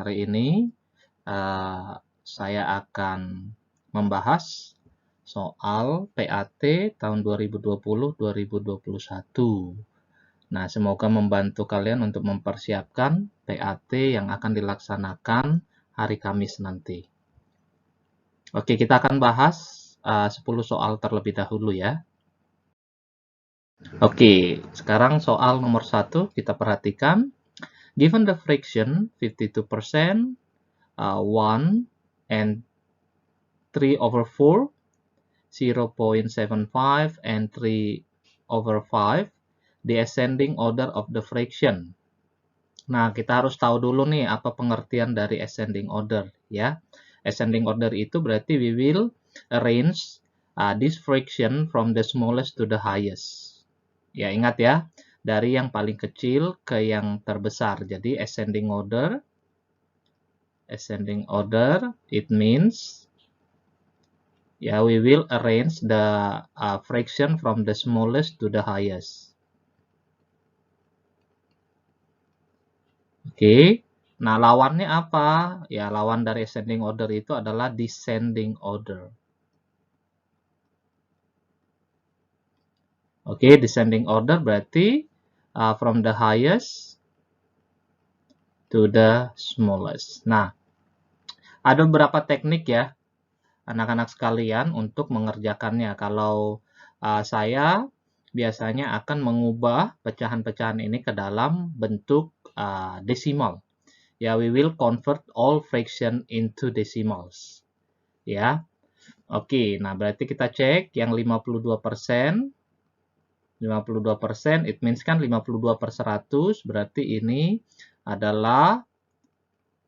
hari ini saya akan membahas soal PAT tahun 2020-2021. Nah, semoga membantu kalian untuk mempersiapkan PAT yang akan dilaksanakan hari Kamis nanti. Oke, kita akan bahas 10 soal terlebih dahulu ya. Oke, sekarang soal nomor 1 kita perhatikan. Given the friction 52%, 1 and 3/4, 0.75 and 3/5, the ascending order of the friction. Nah, kita harus tahu dulu nih apa pengertian dari ascending order ya. Ascending order itu berarti we will arrange this friction from the smallest to the highest. Ya, ingat ya, dari yang paling kecil ke yang terbesar. Jadi ascending order, it means we will arrange the friction from the smallest to the highest. Oke. Nah, lawannya apa? Ya, lawan dari ascending order itu adalah descending order. Oke, descending order berarti from the highest to the smallest. Nah, ada beberapa teknik ya, anak-anak sekalian, untuk mengerjakannya. Kalau saya biasanya akan mengubah pecahan-pecahan ini ke dalam bentuk desimal. Ya, we will convert all fraction into decimals. Ya, oke. Nah, berarti kita cek yang 52%. 52%, it means kan 52/100, berarti ini adalah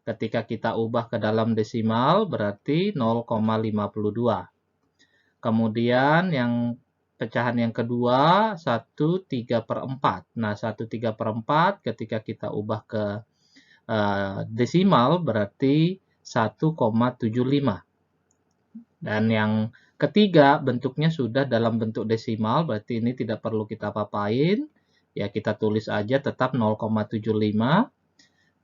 ketika kita ubah ke dalam desimal berarti 0,52. Kemudian yang pecahan yang kedua 1/3/4. Nah, 1/3/4 ketika kita ubah ke desimal berarti 1,75. Dan yang ketiga bentuknya sudah dalam bentuk desimal, berarti ini tidak perlu kita papain. Ya, kita tulis aja tetap 0,75.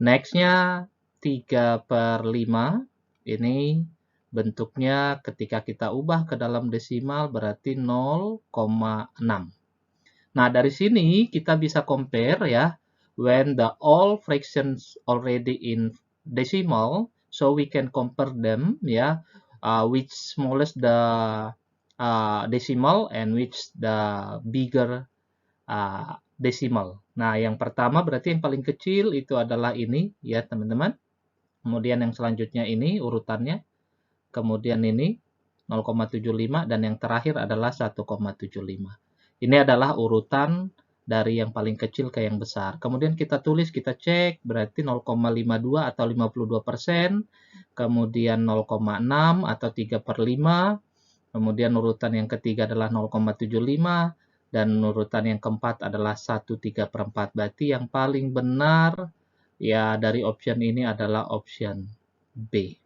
Next-nya 3/5. Ini bentuknya ketika kita ubah ke dalam desimal berarti 0,6. Nah, dari sini kita bisa compare ya. When the all fractions already in decimal, so we can compare them ya. Which smallest the decimal and which the bigger decimal. Nah, yang pertama berarti yang paling kecil itu adalah ini ya teman-teman. Kemudian yang selanjutnya ini urutannya. Kemudian ini 0,75 dan yang terakhir adalah 1,75. Ini adalah urutan dari yang paling kecil ke yang besar. Kemudian kita tulis, kita cek, berarti 0,52 atau 52%. Kemudian 0,6 atau 3/5. Kemudian urutan yang ketiga adalah 0,75. Dan urutan yang keempat adalah 1/3/4. Berarti yang paling benar ya dari option ini adalah option B.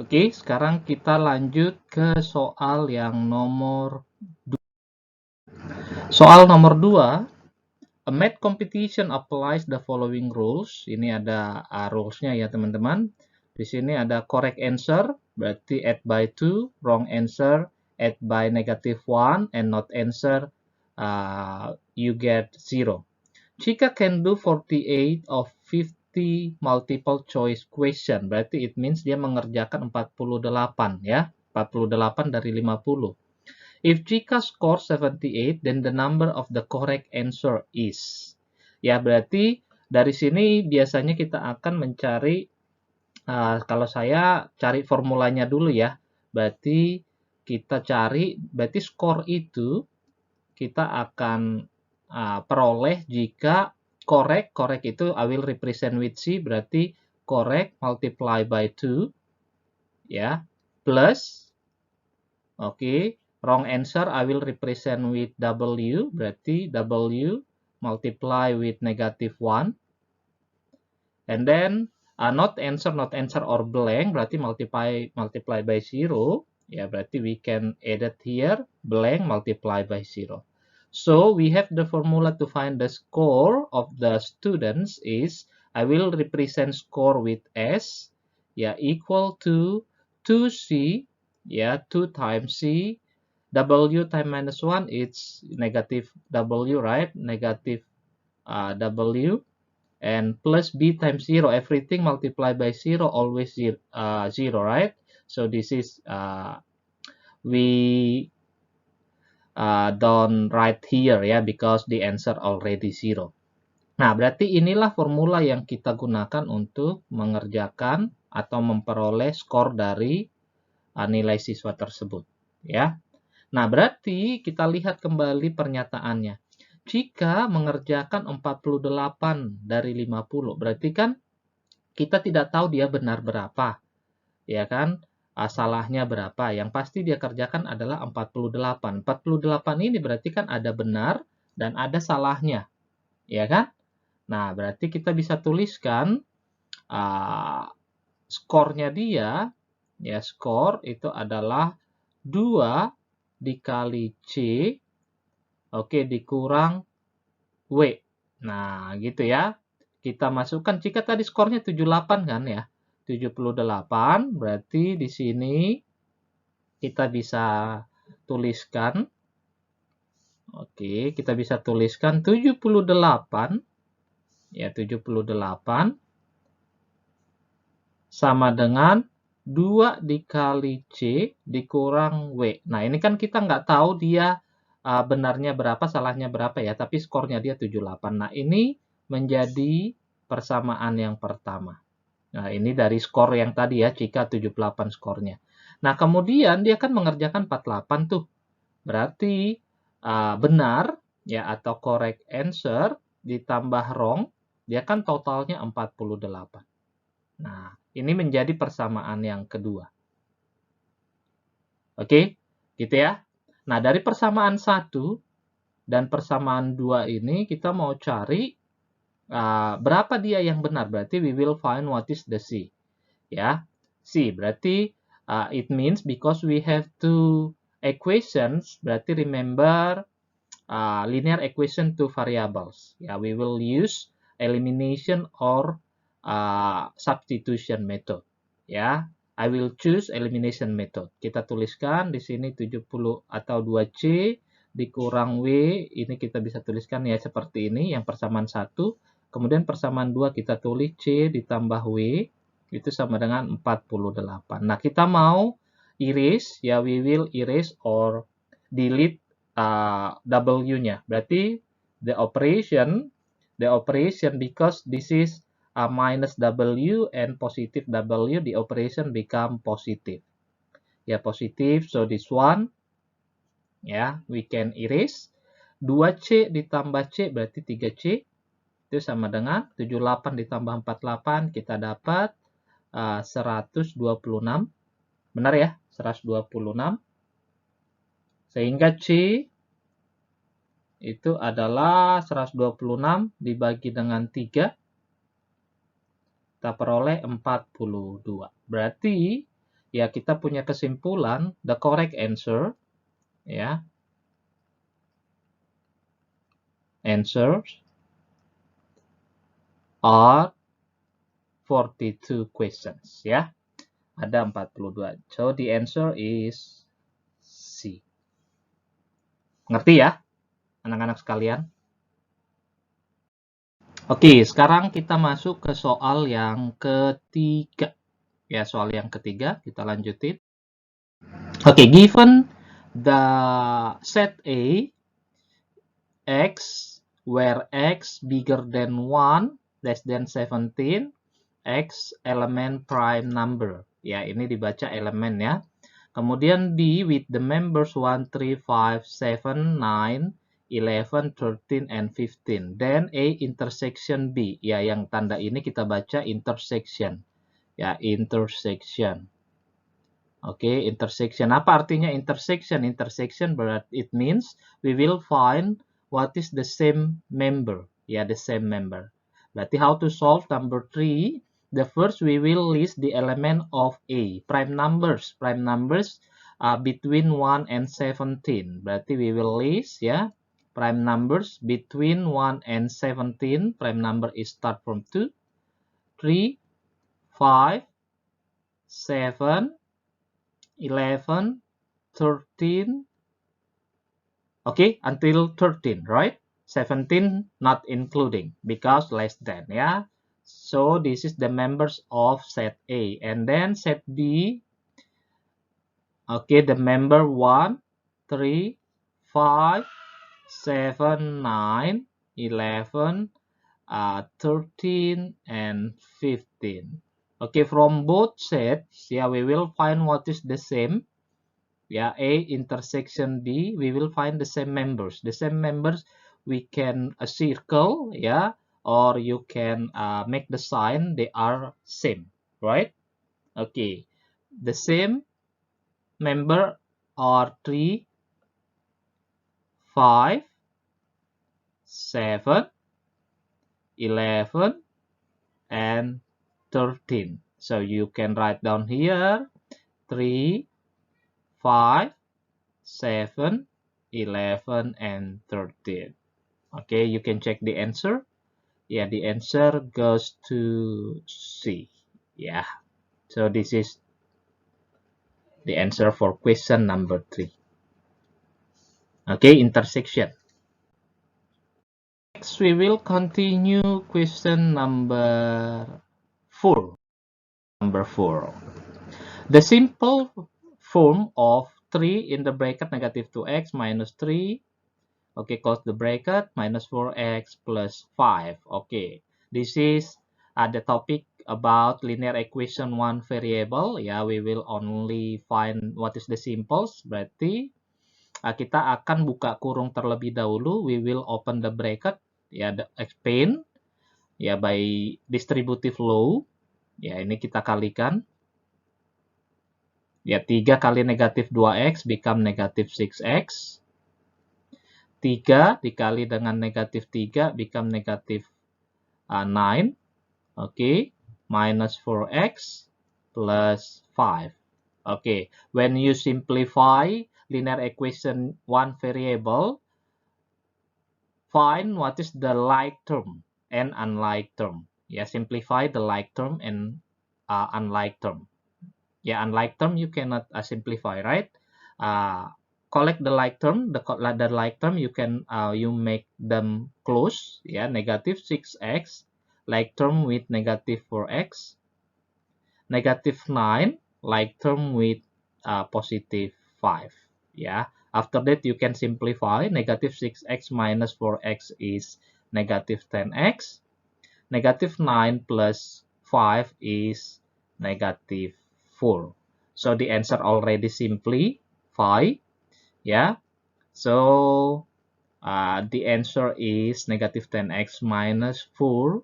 Oke, sekarang kita lanjut ke soal yang nomor 2. Soal nomor 2, a math competition applies the following rules. Ini ada rules-nya ya teman-teman. Di sini ada correct answer, berarti add by 2, wrong answer, add by -1, and not answer, you get 0. Chika can do 48 of 50 multiple choice question. Berarti it means dia mengerjakan 48 ya. 48 dari 50. If Chika scores 78, then the number of the correct answer is. Ya, berarti dari sini biasanya kita akan mencari, kalau saya cari formulanya dulu ya. Berarti kita cari, berarti skor itu kita akan peroleh jika correct itu I will represent with C, berarti correct multiply by 2 ya, plus wrong answer I will represent with W, berarti W multiply with -1, and then not answer or blank berarti multiply by 0 ya, berarti we can add it here blank multiply by 0. So we have the formula to find the score of the students is I will represent score with S, ya, equal to 2C, ya, 2 times C, W time minus 1, it's negative W, right? Negative W, and plus B times 0, everything multiplied by 0, always 0, right? So this is, we don't write here, ya, because the answer already 0. Nah, berarti inilah formula yang kita gunakan untuk mengerjakan atau memperoleh skor dari nilai siswa tersebut, ya. Nah, berarti kita lihat kembali pernyataannya. Jika mengerjakan 48 dari 50, berarti kan kita tidak tahu dia benar berapa, ya kan? Salahnya berapa? Yang pasti dia kerjakan adalah 48. 48 ini berarti kan ada benar dan ada salahnya, ya kan? Nah, berarti kita bisa tuliskan skornya dia, ya, skor itu adalah 2 dikali C, oke, dikurang W. Nah, gitu ya. Kita masukkan, jika tadi skornya 78 kan ya, 78, berarti di sini kita bisa tuliskan, oke, kita bisa tuliskan 78, ya, 78 sama dengan 2 dikali C dikurang W. Nah, ini kan kita nggak tahu dia benarnya berapa, salahnya berapa ya, tapi skornya dia 78. Nah, ini menjadi persamaan yang pertama. Nah, ini dari skor yang tadi ya, jika 78 skornya. Nah, kemudian dia kan mengerjakan 48 tuh. Berarti benar ya, atau correct answer ditambah wrong, dia kan totalnya 48. Nah, ini menjadi persamaan yang kedua. Oke, gitu ya. Nah, dari persamaan 1 dan persamaan 2 ini kita mau cari berapa dia yang benar. Berarti we will find what is the C. Ya, C. Berarti it means because we have two equations, berarti remember linear equation two variables. Ya, we will use elimination or substitution method. Ya, I will choose elimination method. Kita tuliskan di sini 70 atau 2C dikurang W, ini kita bisa tuliskan ya seperti ini, yang persamaan 1. Kemudian persamaan 2 kita tulis C ditambah W, itu sama dengan 48. Nah, kita mau erase, ya, we will erase or delete W-nya. Berarti the operation because this is minus W and positive W, the operation become positive. Ya, positive, so this one, ya, we can erase. 2C ditambah C berarti 3C. Itu sama dengan 78 ditambah 48, kita dapat 126. Benar ya? 126. Sehingga C itu adalah 126 dibagi dengan 3. Kita peroleh 42. Berarti ya kita punya kesimpulan the correct answer, ya, answers are 42 questions, ya. Ada 42. So the answer is C. Ngerti ya, anak-anak sekalian? Oke, sekarang kita masuk ke soal yang ketiga. Ya, soal yang ketiga, kita lanjutin. Oke, given the set A, X, where X bigger than 1, less than 17, X element prime number. Ya, ini dibaca elemen ya. Kemudian B with the members 1, 3, 5, 7, 9, 11, 13, and 15. Then A intersection B. Ya, yang tanda ini kita baca intersection. Ya, intersection. Oke, intersection. Apa artinya intersection? Intersection berarti it means we will find what is the same member. Ya, the same member. Berarti how to solve number 3? The first we will list the element of A. Prime numbers. Prime numbers between 1 and 17. Berarti we will list ya prime numbers between 1 and 17. Prime number is start from 2. 3, 5, 7, 11, 13. Okay, until 13, right? 17 not including because less than, yeah. So this is the members of set A. And then set B, okay, the member 1, 3, 5, 7, 9, 11, 13, and 15. Okay, from both sets, yeah, we will find what is the same. Yeah, A intersection B, we will find the same members. The same members, we can circle, yeah, or you can make the sign they are same, right? Okay, the same member are 3, 5, 7, 11, and 13. So you can write down here 3, 5, 7, 11, and 13. Okay, you can check the answer. Yeah, the answer goes to C. Yeah, so this is the answer for question number 3. Okay, intersection. Next, we will continue question number 4. Number 4. The simple form of 3 in the bracket negative 2x minus 3. Okay, close the bracket, minus 4x plus 5. Okay, this is the topic about linear equation one variable. Yeah, we will only find what is the simples. Berarti kita akan buka kurung terlebih dahulu. We will open the bracket. Ya, the expand. Ya, by distributive law. Ya, ini kita kalikan. Ya, 3 kali negatif 2x become negatif 6x. 3 dikali dengan negatif 3 become negatif 9. Okay, minus 4x plus 5. Okay, when you simplify linear equation one variable, find what is the like term and unlike term. Yeah, simplify the like term and unlike term. Yeah, unlike term you cannot simplify, right? Collect the like term, the like term you can you make them close. Yeah, negative 6x, like term with negative 4x, negative 9, like term with positive 5. Yeah, after that you can simplify. Negative 6x minus 4x is negative 10x, negative 9 plus 5 is negative 4. So the answer already simplify. Yeah, so the answer is negative 10x minus 4,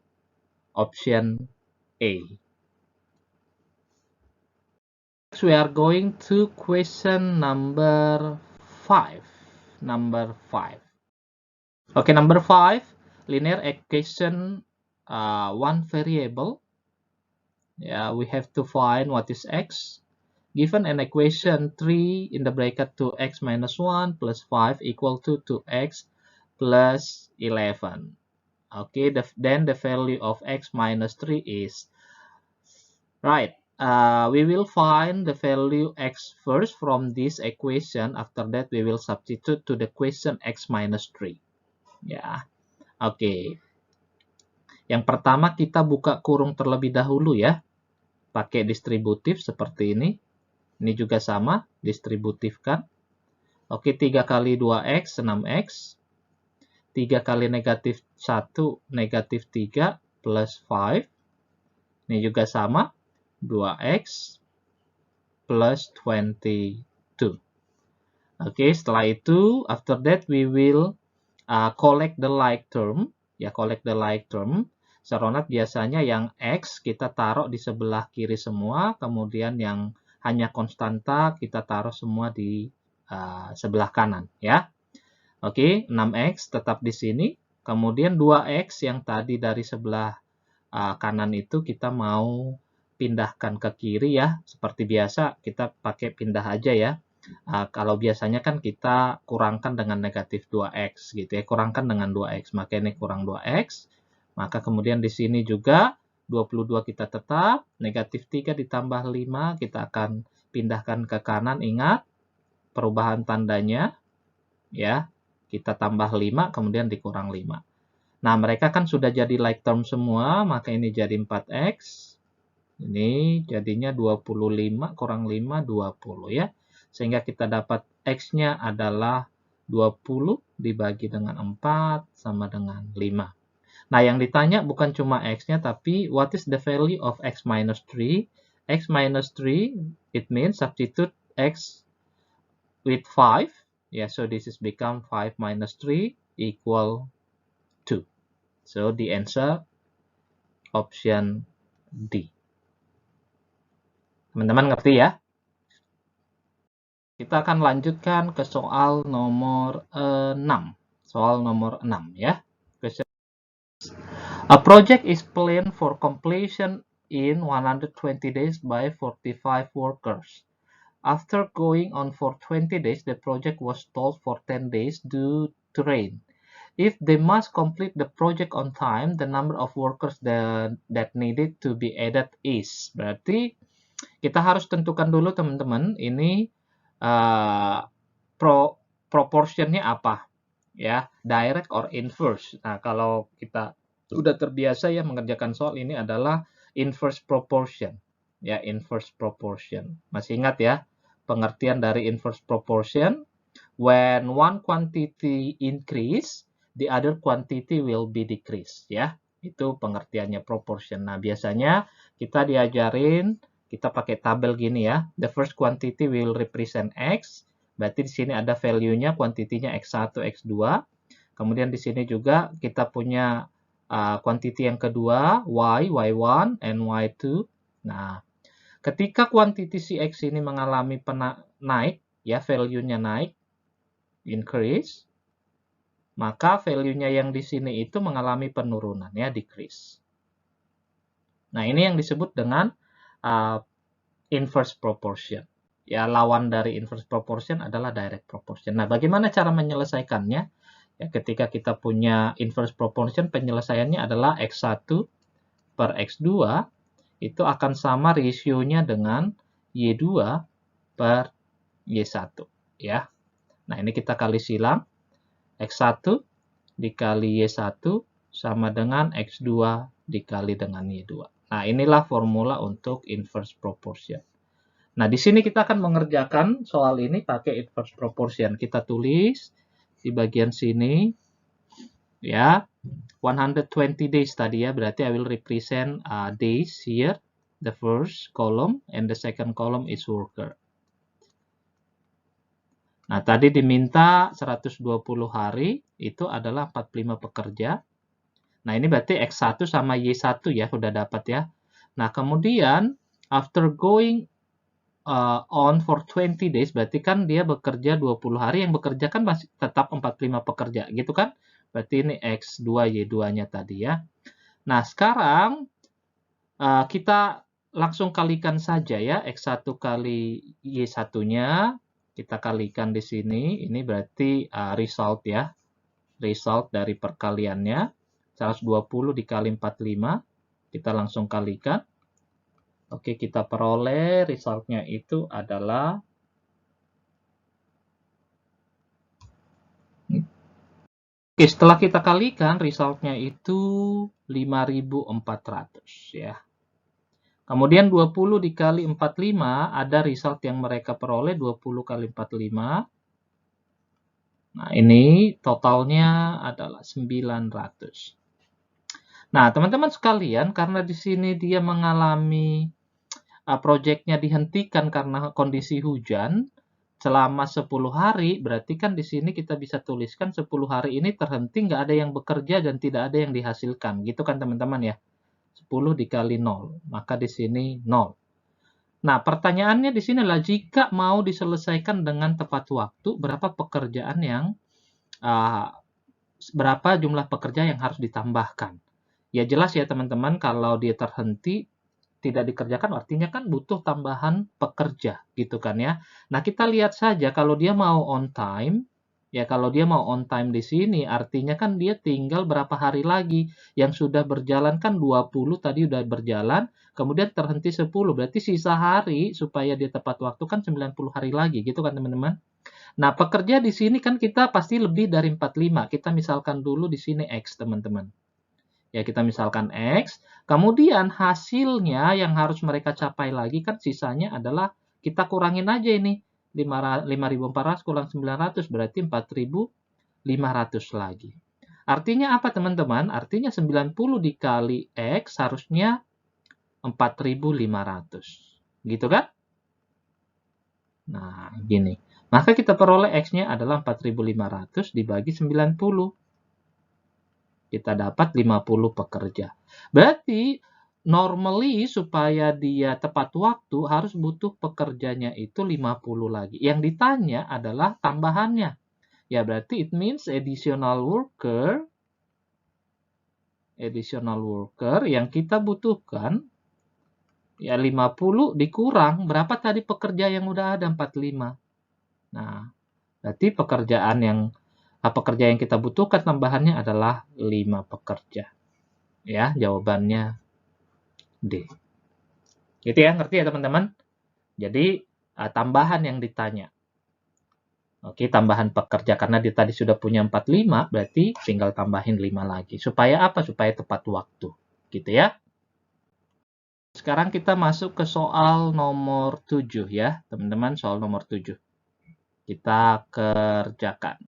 option A. Next, we are going to question number 5. Number 5. Okay, number 5, linear equation one variable. Yeah, we have to find what is x. Given an equation 3 in the bracket 2x minus 1 plus 5 equal to 2x plus 11. Okay, then the value of x minus 3 is, right, we will find the value x first from this equation. After that, we will substitute to the question x minus 3. Ya, oke. Yang pertama kita buka kurung terlebih dahulu ya. Pakai distributif seperti ini. Ini juga sama, distributifkan. Oke, 3 kali 2x, 6x. 3 kali negatif 1, negatif 3, plus 5. Ini juga sama, 2x, plus 22. Oke, setelah itu, after that, we will collect the like term. Ya, collect the like term. Seronat biasanya yang x kita taruh di sebelah kiri semua, kemudian yang hanya konstanta kita taruh semua di sebelah kanan, ya. Oke, 6x tetap di sini. Kemudian 2x yang tadi dari sebelah kanan itu kita mau pindahkan ke kiri ya. Seperti biasa kita pakai pindah aja ya. Kalau biasanya kan kita kurangkan dengan negatif 2x gitu ya. Kurangkan dengan 2x. Maka ini kurang 2x. Maka kemudian di sini juga 22 kita tetap, negatif 3 ditambah 5 kita akan pindahkan ke kanan, ingat perubahan tandanya, ya. Kita tambah 5, kemudian dikurang 5. Nah, mereka kan sudah jadi like term semua, maka ini jadi 4x. Ini jadinya 25 kurang 5, 20 ya. Sehingga kita dapat x-nya adalah 20 dibagi dengan 4 sama dengan 5. Nah, yang ditanya bukan cuma x-nya, tapi what is the value of x minus 3? X minus 3, it means substitute x with 5. Yeah, so this is become 5 minus 3 equal 2. So the answer option D. Teman-teman ngerti ya? Kita akan lanjutkan ke soal nomor 6. Soal nomor 6 ya. A project is planned for completion in 120 days by 45 workers. After going on for 20 days, the project was stalled for 10 days due to rain. If they must complete the project on time, the number of workers that needed to be added is. Berarti kita harus tentukan dulu teman-teman, ini proportionnya apa, ya, direct or inverse. Nah, kalau kita sudah terbiasa ya mengerjakan soal ini adalah inverse proportion, ya, inverse proportion. Masih ingat ya pengertian dari inverse proportion? When one quantity increase, the other quantity will be decrease, ya. Itu pengertiannya proportion. Nah, biasanya kita diajarin, kita pakai tabel gini ya. The first quantity will represent X. Berarti di sini ada value-nya, kuantitinya X1, X2. Kemudian di sini juga kita punya quantity yang kedua, Y, Y1, and Y2. Nah, ketika kuantiti si X ini mengalami naik, ya, value-nya naik, increase, maka value-nya yang di sini itu mengalami penurunan, ya, decrease. Nah, ini yang disebut dengan inverse proportion. Ya, lawan dari inverse proportion adalah direct proportion. Nah, bagaimana cara menyelesaikannya? Ya, ketika kita punya inverse proportion, penyelesaiannya adalah X1 per X2 itu akan sama rasionya dengan Y2 per Y1. Ya. Nah, ini kita kali silang. X1 dikali Y1 sama dengan X2 dikali dengan Y2. Nah, inilah formula untuk inverse proportion. Nah, di sini kita akan mengerjakan soal ini pakai inverse proportion. Kita tulis di bagian sini, ya, 120 days tadi ya, berarti I will represent days here. The first column and the second column is worker. Nah, tadi diminta 120 hari, itu adalah 45 pekerja. Nah, ini berarti X1 sama Y1 ya, sudah dapat ya. Nah, kemudian after going on for 20 days, berarti kan dia bekerja 20 hari, yang bekerja kan masih tetap 45 pekerja, gitu kan? Berarti ini X2, Y2-nya tadi ya. Nah, sekarang kita langsung kalikan saja ya, X1 kali Y1-nya, kita kalikan di sini, ini berarti result ya, result dari perkaliannya, 120 dikali 45, kita langsung kalikan. Oke, kita peroleh resultnya itu adalah oke, setelah kita kalikan resultnya itu 5.400 ya. Kemudian 20 dikali 45 ada result yang mereka peroleh 20 kali 45. Nah, ini totalnya adalah 900. Nah, teman-teman sekalian, karena di sini dia mengalami proyeknya dihentikan karena kondisi hujan selama 10 hari, berarti kan di sini kita bisa tuliskan 10 hari ini terhenti, nggak ada yang bekerja dan tidak ada yang dihasilkan. Gitu kan teman-teman ya? 10 dikali 0, maka di sini 0. Nah, pertanyaannya di sini adalah jika mau diselesaikan dengan tepat waktu, berapa pekerjaan yang berapa jumlah pekerja yang harus ditambahkan? Ya jelas ya teman-teman, kalau dia terhenti tidak dikerjakan artinya kan butuh tambahan pekerja gitu kan ya. Nah, kita lihat saja kalau dia mau on time, Ya, kalau dia mau on time di sini, artinya kan dia tinggal berapa hari lagi. Yang sudah berjalan kan 20 tadi udah berjalan, kemudian terhenti 10. Berarti sisa hari supaya dia tepat waktu kan 90 hari lagi, gitu kan teman-teman? Nah, pekerja di sini kan kita pasti lebih dari 45. Kita misalkan dulu di sini X, teman-teman. Ya, kita misalkan X. Kemudian hasilnya yang harus mereka capai lagi kan sisanya adalah kita kurangin aja ini. 5.400 kurang 900 berarti 4.500 lagi. Artinya apa teman-teman? Artinya 90 dikali X harusnya 4.500. Gitu kan? Nah, gini. Maka kita peroleh X-nya adalah 4.500 dibagi 90. Kita dapat 50 pekerja. Berarti normally supaya dia tepat waktu harus butuh pekerjanya itu 50 lagi. Yang ditanya adalah tambahannya. Ya berarti it means additional worker yang kita butuhkan ya 50 dikurang berapa tadi pekerja yang udah ada 45. Nah, berarti pekerja yang kita butuhkan tambahannya adalah 5 pekerja. Ya, jawabannya D. Gitu ya, ngerti ya teman-teman? Jadi, tambahan yang ditanya. Oke, tambahan pekerja. Karena dia tadi sudah punya 45, berarti tinggal tambahin 5 lagi. Supaya apa? Supaya tepat waktu. Gitu ya. Sekarang kita masuk ke soal nomor 7 ya, teman-teman. Soal nomor 7. Kita kerjakan.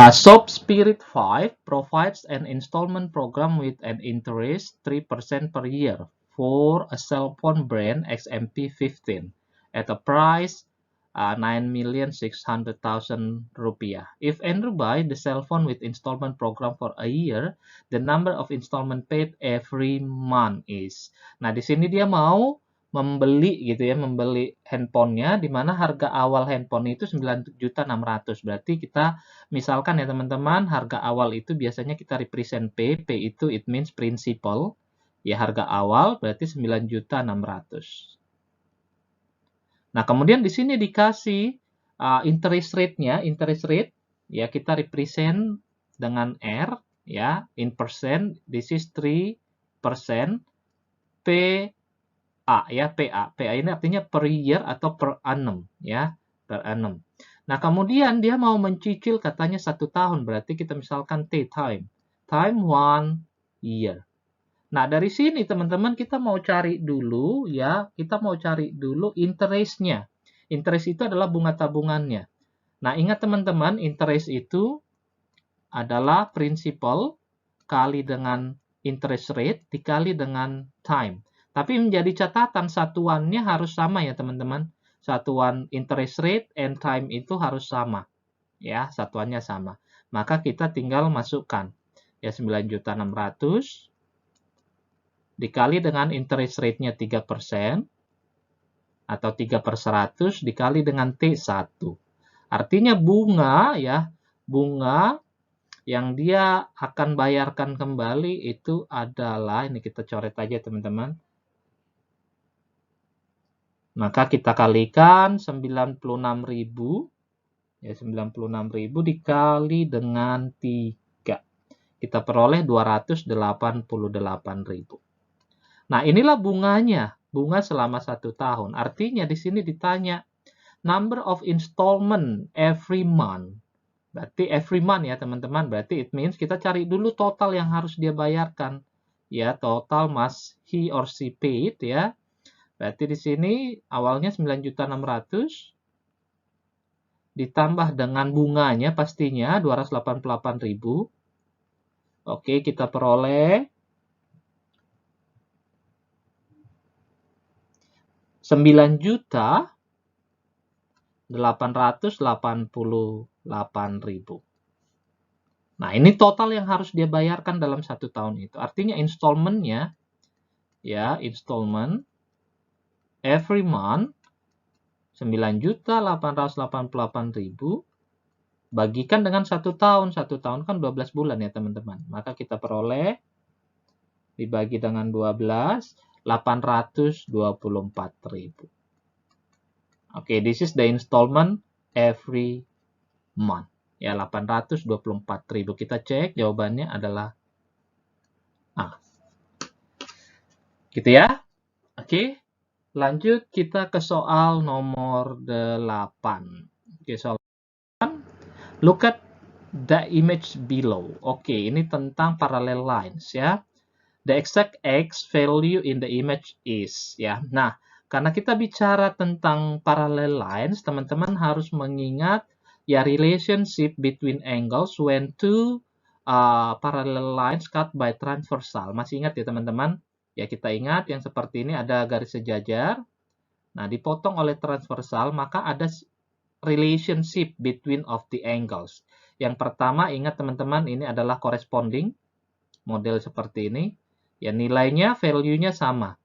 Soap Spirit 5 provides an installment program with an interest 3% per year for a cell phone brand XMP15 at a price 9.600.000 rupiah. If Andrew buy the cell phone with installment program for a year, the number of installment paid every month is. Nah, di sini dia mau membeli gitu ya, membeli handphonenya di mana harga awal handphone itu 9.600.000. Berarti kita misalkan ya teman-teman, harga awal itu biasanya kita represent P. P itu it means principal. Ya, harga awal berarti 9.600.000. Nah, kemudian di sini dikasih interest rate-nya, interest rate ya kita represent dengan R ya, in percent, this is 3%, P A ya, PA. PA ini artinya per year atau per annum ya, per annum. Nah, kemudian dia mau mencicil katanya 1 tahun, berarti kita misalkan T time 1 year. Nah, dari sini teman-teman kita mau cari dulu ya, kita mau cari dulu interest-nya. Interest itu adalah bunga tabungannya. Nah, ingat teman-teman, interest itu adalah principal kali dengan interest rate dikali dengan time. Tapi menjadi catatan satuannya harus sama ya teman-teman. Satuan interest rate and time itu harus sama. Ya, satuannya sama. Maka kita tinggal masukkan. Ya, 9.600.000 dikali dengan interest rate-nya 3% atau 3/100 dikali dengan T1. Artinya bunga ya, bunga yang dia akan bayarkan kembali itu adalah, ini kita coret aja teman-teman. Maka kita kalikan 96.000 ya, 96.000 dikali dengan 3. Kita peroleh 288.000. Nah, inilah bunganya, bunga selama 1 tahun. Artinya di sini ditanya number of installment every month. Berarti every month ya teman-teman. Berarti it means kita cari dulu total yang harus dia bayarkan. Ya, total must he or she paid ya. Berarti di sini awalnya 9.600.000 ditambah dengan bunganya pastinya 288.000. Oke, kita peroleh 9.888.000. Nah, ini total yang harus dia bayarkan dalam 1 tahun itu. Artinya installment-nya, ya, installment every month 9.888.000 bagikan dengan 1 tahun. 1 tahun kan 12 bulan ya teman-teman. Maka kita peroleh dibagi dengan 12, 824.000. Oke, this is the installment every month. Ya, 824.000. Kita cek, jawabannya adalah A. Gitu ya. Oke, lanjut kita ke soal nomor 8. Oke, soal 8. Look at the image below. Oke, ini tentang parallel lines ya. The exact X value in the image is ya. Nah, karena kita bicara tentang parallel lines, teman-teman harus mengingat ya relationship between angles when two parallel lines cut by transversal. Masih ingat ya teman-teman? Ya, kita ingat yang seperti ini ada garis sejajar. Nah, dipotong oleh transversal, maka ada relationship between of the angles. Yang pertama, ingat teman-teman, ini adalah corresponding. Model seperti ini. Ya, nilainya, value-nya sama.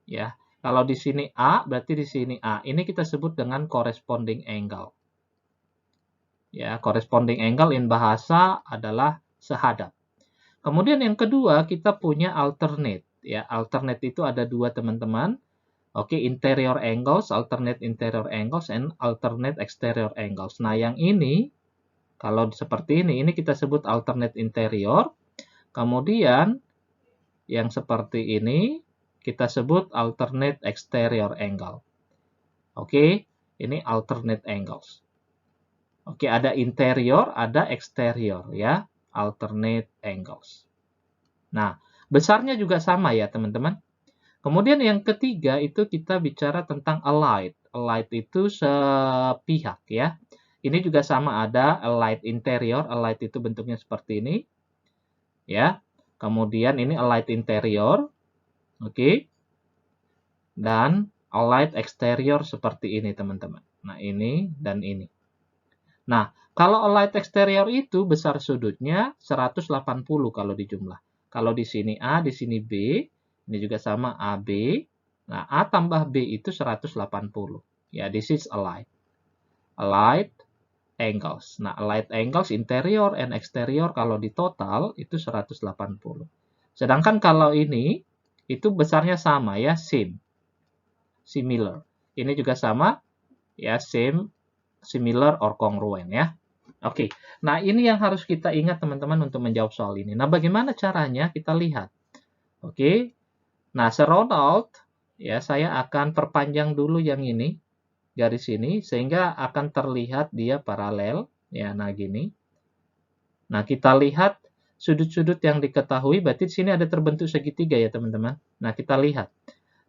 Ya, kalau di sini A, berarti di sini A. Ini kita sebut dengan corresponding angle. Ya, corresponding angle in bahasa adalah sehadap. Kemudian yang kedua, kita punya alternate. Ya, alternate itu ada dua teman-teman. Oke, interior angles, alternate interior angles, and alternate exterior angles. Nah, yang ini, kalau seperti ini kita sebut alternate interior. Kemudian, yang seperti ini, kita sebut alternate exterior angle. Oke, ini alternate angles. Oke, ada interior, ada exterior ya, alternate angles. Nah, besarnya juga sama ya, teman-teman. Kemudian yang ketiga itu kita bicara tentang allied. Allied itu sepihak ya. Ini juga sama, ada allied interior. Allied itu bentuknya seperti ini. Ya. Kemudian ini allied interior. Oke. Dan allied exterior seperti ini teman-teman. Nah, ini dan ini. Nah, kalau allied exterior itu besar sudutnya 180 kalau dijumlah. Kalau di sini A, di sini B. Ini juga sama AB. Nah, A tambah B itu 180. Ya, this is allied. Allied angles. Nah, allied angles interior and exterior kalau di total itu 180. Sedangkan kalau ini, itu besarnya sama ya, same. Similar. Ini juga sama, ya, same, similar, or congruent ya. Oke, nah ini yang harus kita ingat teman-teman untuk menjawab soal ini. Nah, bagaimana caranya? Kita lihat. Oke. Nah, Ronald, ya saya akan perpanjang dulu yang ini, garis ini, sehingga akan terlihat dia paralel. Ya, nah gini. Nah, kita lihat sudut-sudut yang diketahui, berarti di sini ada terbentuk segitiga ya teman-teman. Nah, kita lihat.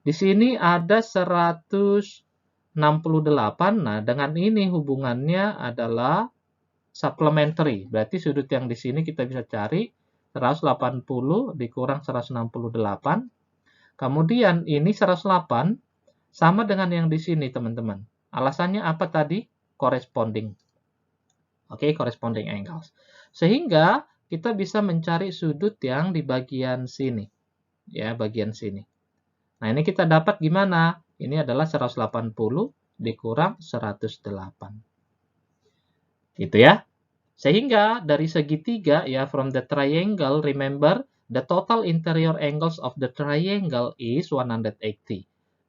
Di sini ada 168, nah dengan ini hubungannya adalah supplementary. Berarti sudut yang di sini kita bisa cari 180 dikurang 168. Kemudian ini 108 sama dengan yang di sini, teman-teman. Alasannya apa tadi? Corresponding. Oke, corresponding angles. Sehingga kita bisa mencari sudut yang di bagian sini. Ya, bagian sini. Nah, ini kita dapat gimana? Ini adalah 180 dikurang 108. Gitu ya. Sehingga dari segitiga, ya, from the triangle, remember, the total interior angles of the triangle is 180.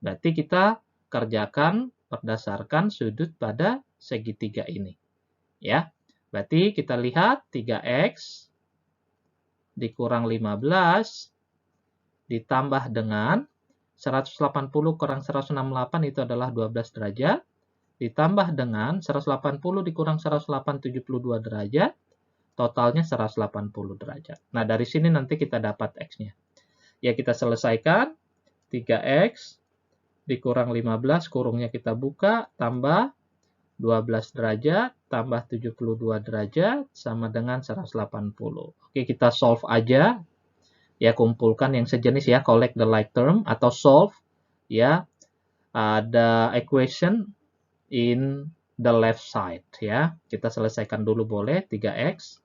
Berarti kita kerjakan berdasarkan sudut pada segitiga ini. Ya, berarti kita lihat 3x dikurang 15 ditambah dengan 180 kurang 168 itu adalah 12 derajat. Ditambah dengan 180 dikurang 108, 72 derajat. Totalnya 180 derajat. Nah, dari sini nanti kita dapat X-nya. Ya, kita selesaikan. 3X dikurang 15, kurungnya kita buka, tambah 12 derajat, tambah 72 derajat, sama dengan 180. Oke, kita solve aja. Ya, kumpulkan yang sejenis ya, collect the like term, atau solve. Ya, ada equation in the left side. Ya, kita selesaikan dulu boleh, 3X.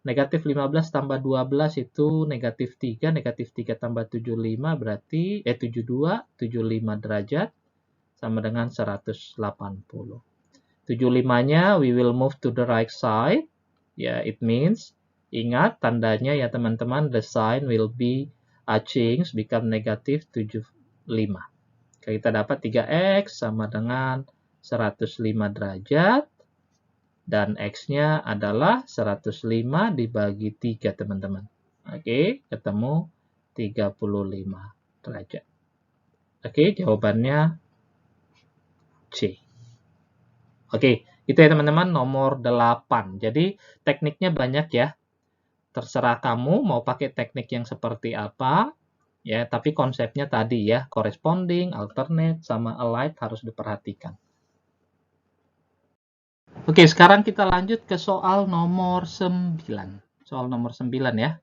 Negatif 15 tambah 12 itu negatif 3. Negatif 3 tambah 75 berarti 72. 75 derajat sama dengan 180. 75-nya we will move to the right side. Ya, it means, ingat tandanya ya teman-teman, the sign will be change, become negatif 75. Kita dapat 3X sama dengan 105 derajat. Dan X-nya adalah 105 dibagi 3, teman-teman. Oke, ketemu 35 derajat. Oke, jawabannya C. Oke, itu ya teman-teman, nomor 8. Jadi, tekniknya banyak ya. Terserah kamu mau pakai teknik yang seperti apa. Ya, tapi konsepnya tadi ya, corresponding, alternate, sama allied harus diperhatikan. Oke, sekarang kita lanjut ke soal nomor 9. Soal nomor 9 ya.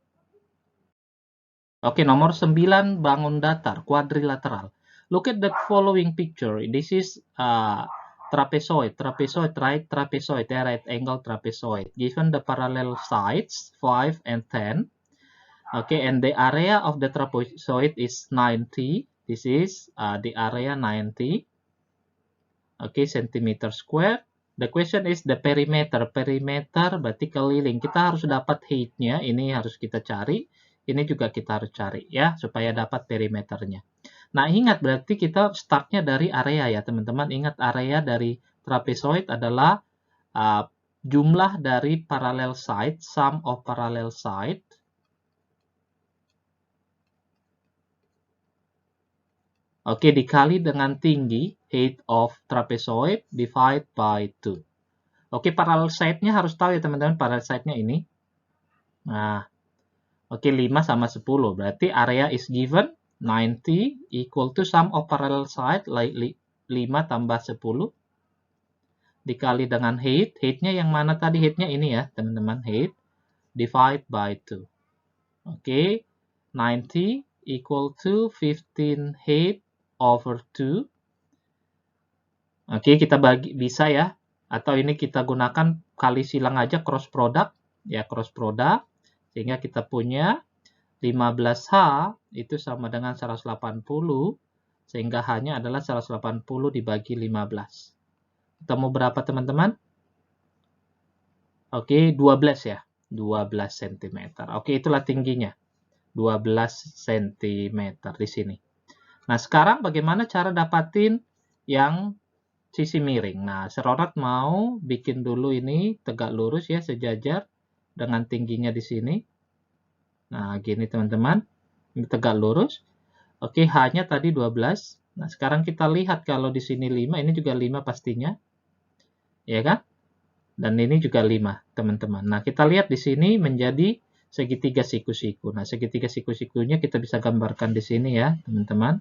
Oke, nomor 9, bangun datar, quadrilateral. Look at the following picture. This is trapezoid, right? Trapezoid, right angle trapezoid. Given the parallel sides, 5 and 10. Okay, and the area of the trapezoid is 90. This is the area 90. Okay, centimeter square. The question is the perimeter. Perimeter berarti keliling. Kita harus dapat height-nya. Ini harus kita cari. Ini juga kita harus cari ya, supaya dapat perimeternya. Nah, ingat berarti kita startnya dari area ya, teman-teman. Ingat area dari trapezoid adalah jumlah dari parallel side, sum of parallel side. Oke, dikali dengan tinggi, height of trapezoid, divide by 2. Oke, parallel side-nya harus tahu ya teman-teman, parallel side-nya ini. Nah, oke, 5 sama 10. Berarti area is given 90 equal to sum of parallel side, 5 tambah 10. Dikali dengan height. Height-nya yang mana tadi? Height-nya ini ya, teman-teman. Height divide by 2. Oke, 90 equal to 15 height over 2. Oke, kita bagi, bisa ya. Atau ini kita gunakan kali silang aja, cross product. Ya, cross product. Sehingga kita punya 15H itu sama dengan 180. Sehingga H-nya adalah 180 dibagi 15. Ketemu berapa teman-teman? Oke, 12 ya. 12 cm. Oke, itulah tingginya. 12 cm di sini. Nah, sekarang bagaimana cara dapatin yang sisi miring? Nah, Ronald mau bikin dulu ini tegak lurus ya, sejajar dengan tingginya di sini. Nah, gini teman-teman. Ini tegak lurus. Oke, H-nya tadi 12. Nah, sekarang kita lihat kalau di sini 5, ini juga 5 pastinya. Ya kan? Dan ini juga 5, teman-teman. Nah, kita lihat di sini menjadi segitiga siku-siku. Nah, segitiga siku-sikunya kita bisa gambarkan di sini ya, teman-teman.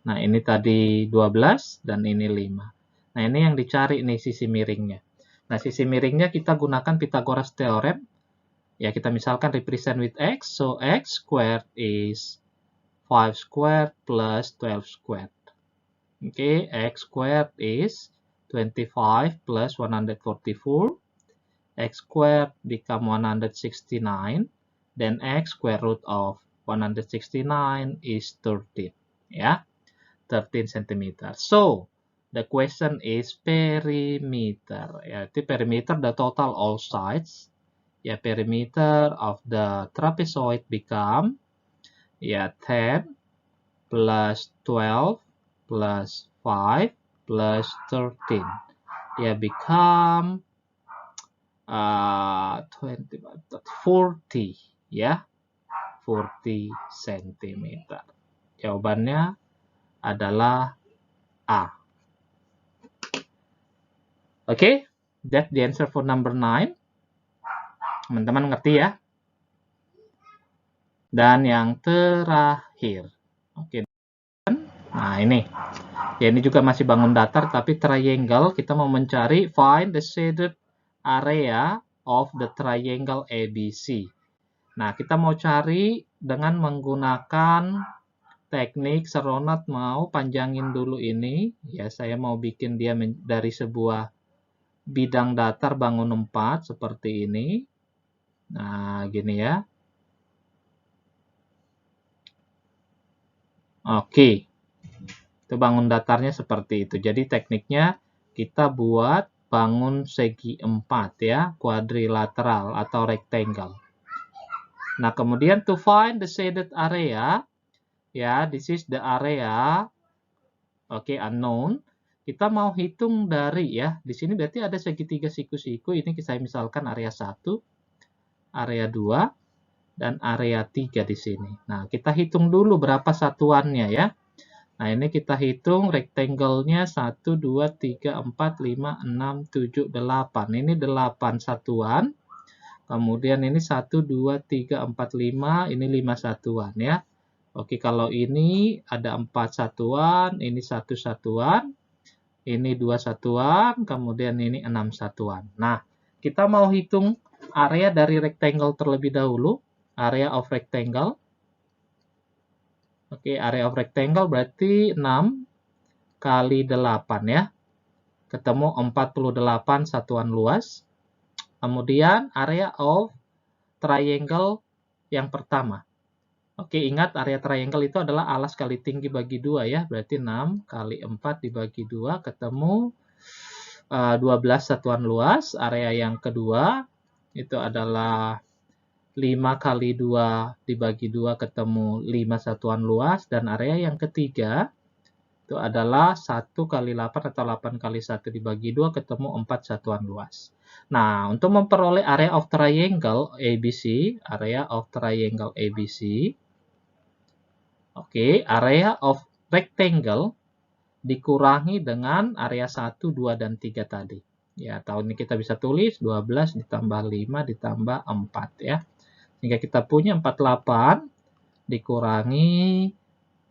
Nah, ini tadi 12 dan ini 5. Nah, ini yang dicari nih sisi miringnya. Nah, sisi miringnya kita gunakan Pythagoras Theorem. Ya, kita misalkan represent with X. So, X squared is 5 squared plus 12 squared. Oke, X squared is 25 plus 144. X squared become 169. Then X square root of 169 is 13. Ya, 13 cm. So, the question is perimeter. Ya, itu perimeter the total all sides. Ya, perimeter of the trapezoid become ya 10 plus 12 plus 5 plus 13. Ya, become 40 ya, 40 cm. Jawabannya adalah A. Oke, that's the answer for number 9. Teman-teman ngerti ya? Dan yang terakhir. Oke. Nah, ini. Ya, ini juga masih bangun datar, tapi triangle. Kita mau mencari find the shaded area of the triangle ABC. Nah, kita mau cari dengan menggunakan teknik Ronald mau panjangin dulu ini. Ya, saya mau bikin dia dari sebuah bidang datar bangun 4 seperti ini. Nah, gini ya. Oke. Itu bangun datarnya seperti itu. Jadi tekniknya kita buat bangun segi 4 ya, quadrilateral atau rectangle. Nah, kemudian to find the shaded area, ya, this is the area, okay, unknown. Kita mau hitung dari ya, di sini berarti ada segitiga siku-siku, ini saya misalkan area 1, area 2, dan area 3 di sini. Nah, kita hitung dulu berapa satuannya ya. Nah, ini kita hitung rectangle-nya 1, 2, 3, 4, 5, 6, 7, 8. Ini 8 satuan. Kemudian ini 1, 2, 3, 4, 5, ini 5 satuan ya. Oke, kalau ini ada 4 satuan, ini 1 satuan, ini 2 satuan, kemudian ini 6 satuan. Nah, kita mau hitung area dari rectangle terlebih dahulu. Area of rectangle. Oke, area of rectangle berarti 6 kali 8 ya. Ketemu 48 satuan luas. Kemudian area of triangle yang pertama. Oke, ingat area triangle itu adalah alas kali tinggi bagi 2 ya. Berarti 6 kali 4 dibagi 2 ketemu 12 satuan luas. Area yang kedua itu adalah 5 kali 2 dibagi 2 ketemu 5 satuan luas. Dan area yang ketiga itu adalah 1 kali 8 atau 8 kali 1 dibagi 2 ketemu 4 satuan luas. Nah, untuk memperoleh area of triangle ABC, oke, area of rectangle dikurangi dengan area 1, 2, dan 3 tadi. Ya, tahun ini kita bisa tulis 12 ditambah 5 ditambah 4 ya. Sehingga kita punya 48 dikurangi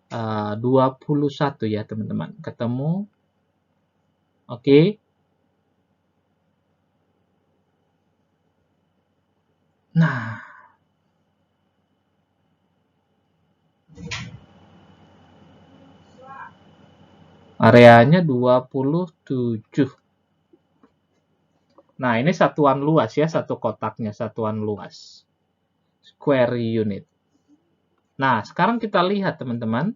21 ya teman-teman. Ketemu. Oke. Nah. Areanya 27. Nah, ini satuan luas ya, satu kotaknya satuan luas. Square unit. Nah, sekarang kita lihat teman-teman.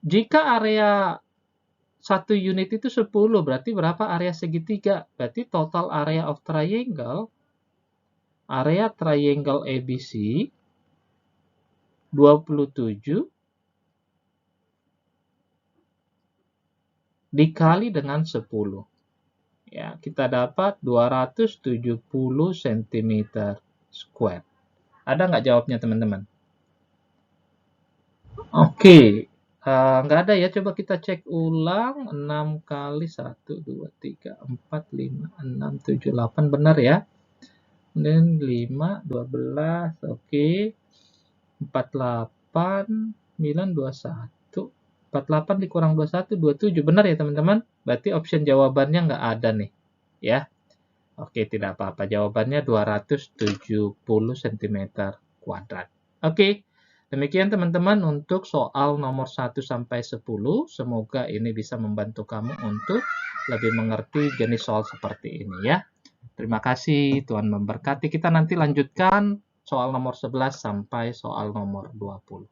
Jika area 1 unit itu 10, berarti berapa area segitiga? Berarti total area of triangle, area triangle ABC, 27 dikali dengan 10. Ya, kita dapat 270 cm square. Ada nggak jawabnya teman-teman? Oke. Nggak ada ya, coba kita cek ulang. 6 kali 1, 2, 3, 4, 5, 6, 7, 8. Benar ya? Dan 5, 12, oke. 48, 9, 21. 48 dikurang 21, 27. Benar ya teman-teman? Berarti option jawabannya nggak ada nih. Ya. Oke, tidak apa-apa. Jawabannya 270 cm kuadrat. Oke. Demikian teman-teman untuk soal nomor 1 sampai 10. Semoga ini bisa membantu kamu untuk lebih mengerti jenis soal seperti ini ya. Terima kasih, Tuhan memberkati. Kita nanti lanjutkan soal nomor 11 sampai soal nomor 20.